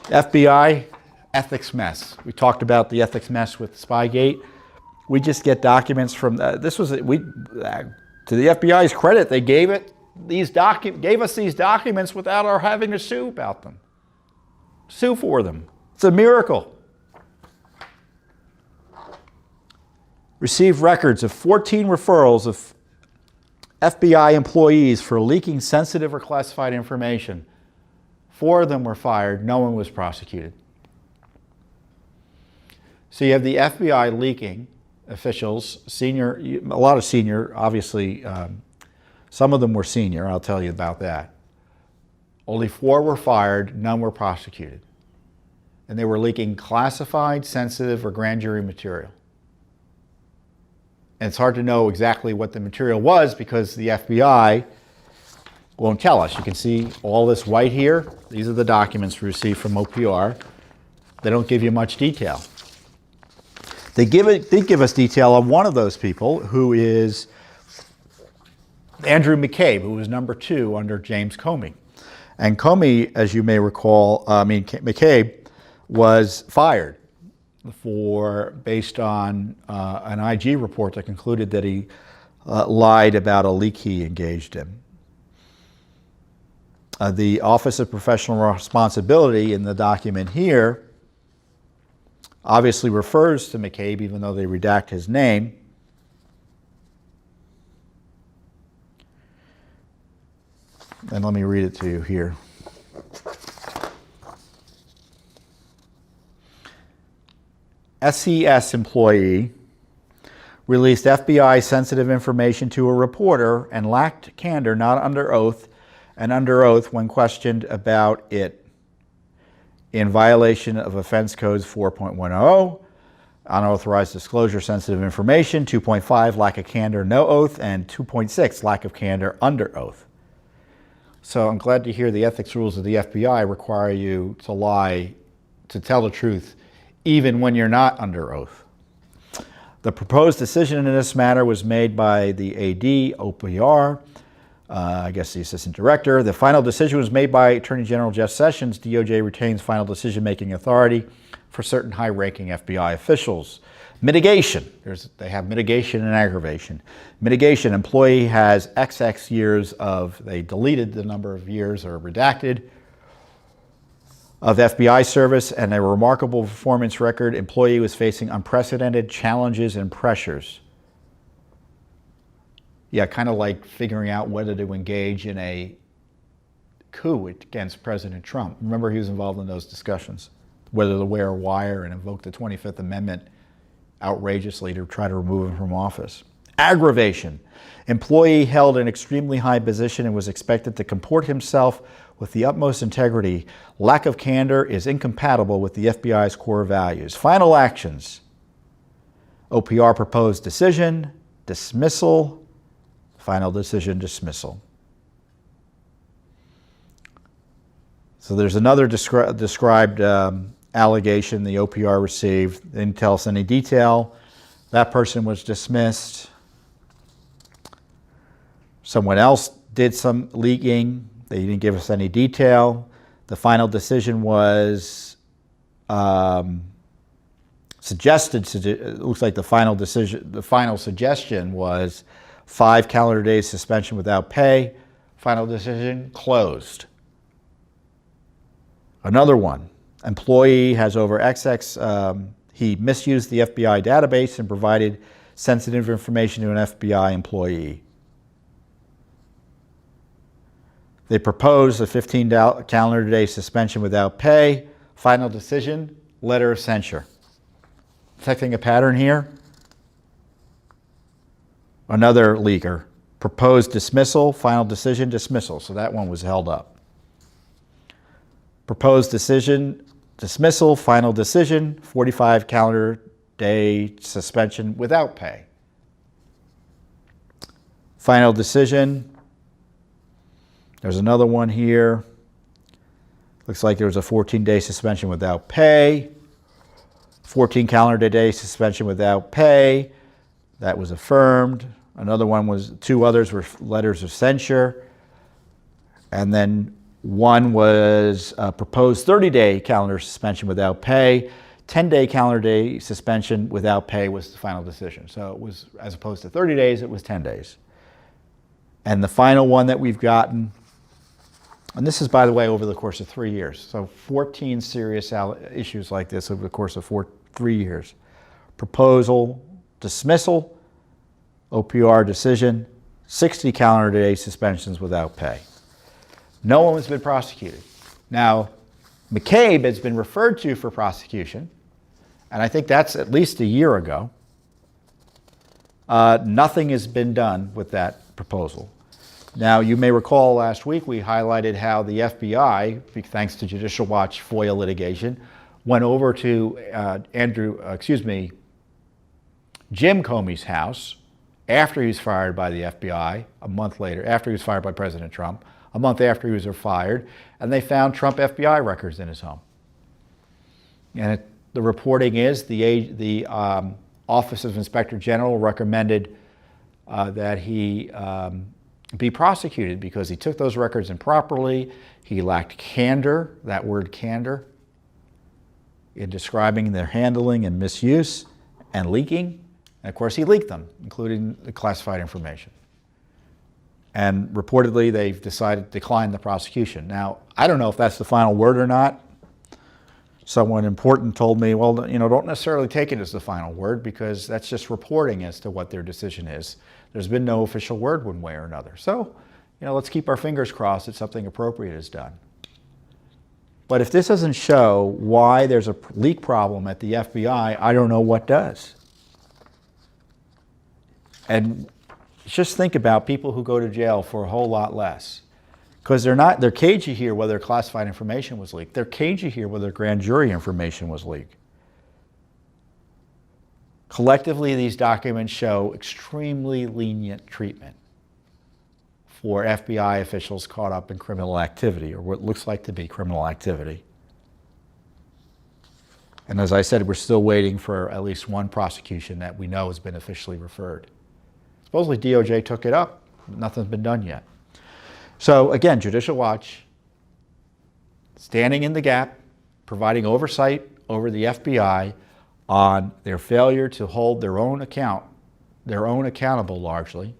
FBI ethics mess. We talked about the ethics mess with Spygate. We just get documents from to the FBI's credit, they gave us these documents without our having to sue about them. Sue for them. It's a miracle. Received records of 14 referrals of FBI employees for leaking sensitive or classified information. 4 of them were fired. No one was prosecuted. So you have the FBI leaking officials, a lot of senior, obviously, some of them were senior, I'll tell you about that. Only 4 were fired, none were prosecuted. And they were leaking classified, sensitive, or grand jury material. And it's hard to know exactly what the material was because the FBI won't tell us. You can see all this white here. These are the documents we received from OPR. They don't give you much detail. They did give us detail on one of those people, who is Andrew McCabe, who was number 2 under James Comey. And Comey, as you may recall, McCabe was fired based on an IG report that concluded that he lied about a leak he engaged in. The Office of Professional Responsibility in the document here obviously refers to McCabe, even though they redact his name. And let me read it to you here. SES employee released FBI sensitive information to a reporter and lacked candor, not under oath, and under oath when questioned about it, in violation of Offense Codes 4.10, unauthorized disclosure sensitive information, 2.5, lack of candor, no oath, and 2.6, lack of candor under oath. So I'm glad to hear the ethics rules of the FBI require you to lie, to tell the truth, even when you're not under oath. The proposed decision in this matter was made by the AD, OPR, I guess the Assistant Director. The final decision was made by Attorney General Jeff Sessions. DOJ retains final decision-making authority for certain high-ranking FBI officials. Mitigation. They have mitigation and aggravation. Mitigation, employee has XX years they deleted the number of years or redacted of FBI service and a remarkable performance record. Employee was facing unprecedented challenges and pressures. Yeah, kind of like figuring out whether to engage in a coup against President Trump. Remember, he was involved in those discussions, whether to wear a wire and invoke the 25th Amendment outrageously to try to remove him from office. Aggravation. Employee held an extremely high position and was expected to comport himself with the utmost integrity. Lack of candor is incompatible with the FBI's core values. Final actions. OPR proposed decision, dismissal, final decision, dismissal. So there's another described allegation the OPR received. They didn't tell us any detail. That person was dismissed. Someone else did some leaking. They didn't give us any detail. The final decision was suggested. It looks like the final suggestion was 5 calendar days suspension without pay. Final decision closed. Another one. Employee has over XX. He misused the FBI database and provided sensitive information to an FBI employee. They proposed a 15 calendar day suspension without pay. Final decision, letter of censure. Detecting a pattern here. Another leaker. Proposed dismissal, final decision, dismissal. So that one was held up. Proposed decision, dismissal, final decision, 45 calendar day suspension without pay. Final decision. There's another one here. Looks like there was a 14-day suspension without pay. 14 calendar day suspension without pay. That was affirmed. Another one was, 2 others were letters of censure. And then One was a proposed 30-day calendar suspension without pay. 10-day calendar day suspension without pay was the final decision. So it was, as opposed to 30 days, it was 10 days. And the final one that we've gotten, and this is, by the way, over the course of 3 years. So 14 serious issues like this over the course of 3 years. Proposal, dismissal, OPR decision, 60 calendar day suspensions without pay. No one has been prosecuted. Now, McCabe has been referred to for prosecution, and I think that's at least a year ago. Nothing has been done with that proposal. Now, you may recall last week we highlighted how the FBI, thanks to Judicial Watch FOIA litigation, went over to Jim Comey's house after he was fired by the FBI, a month later, after he was fired by President Trump, a month after he was fired, and they found Trump FBI records in his home. And the reporting is the Office of Inspector General recommended that he be prosecuted because he took those records improperly. He lacked candor, that word candor, in describing their handling and misuse and leaking. And of course, he leaked them, including the classified information. And reportedly, they've decided to decline the prosecution. Now, I don't know if that's the final word or not. Someone important told me, well, don't necessarily take it as the final word because that's just reporting as to what their decision is. There's been no official word one way or another. So, let's keep our fingers crossed that something appropriate is done. But if this doesn't show why there's a leak problem at the FBI, I don't know what does. And just think about people who go to jail for a whole lot less. Because they're cagey here whether classified information was leaked. They're cagey here whether grand jury information was leaked. Collectively, these documents show extremely lenient treatment for FBI officials caught up in criminal activity, or what looks like to be criminal activity. And as I said, we're still waiting for at least one prosecution that we know has been officially referred. Supposedly DOJ took it up, but nothing's been done yet. So again, Judicial Watch, standing in the gap, providing oversight over the FBI on their failure to hold their own accountable largely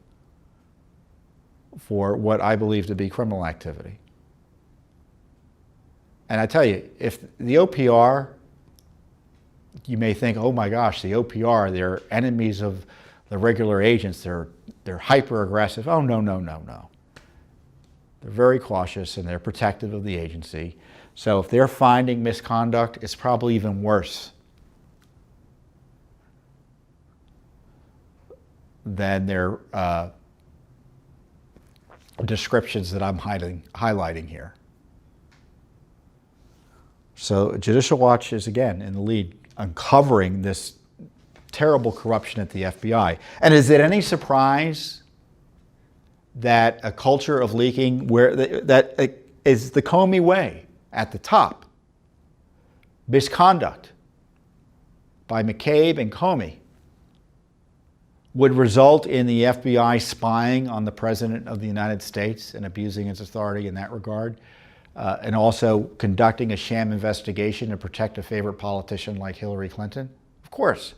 for what I believe to be criminal activity. And I tell you, if the OPR, you may think, oh my gosh, the OPR, they're enemies of the regular agents, they're hyper aggressive. Oh, no, no, no, no. They're very cautious and they're protective of the agency. So if they're finding misconduct, it's probably even worse than their descriptions that I'm highlighting here. So Judicial Watch is again in the lead, uncovering this terrible corruption at the FBI. And is it any surprise that a culture of leaking that is the Comey way at the top, misconduct by McCabe and Comey, would result in the FBI spying on the President of the United States and abusing its authority in that regard, and also conducting a sham investigation to protect a favorite politician like Hillary Clinton? Of course.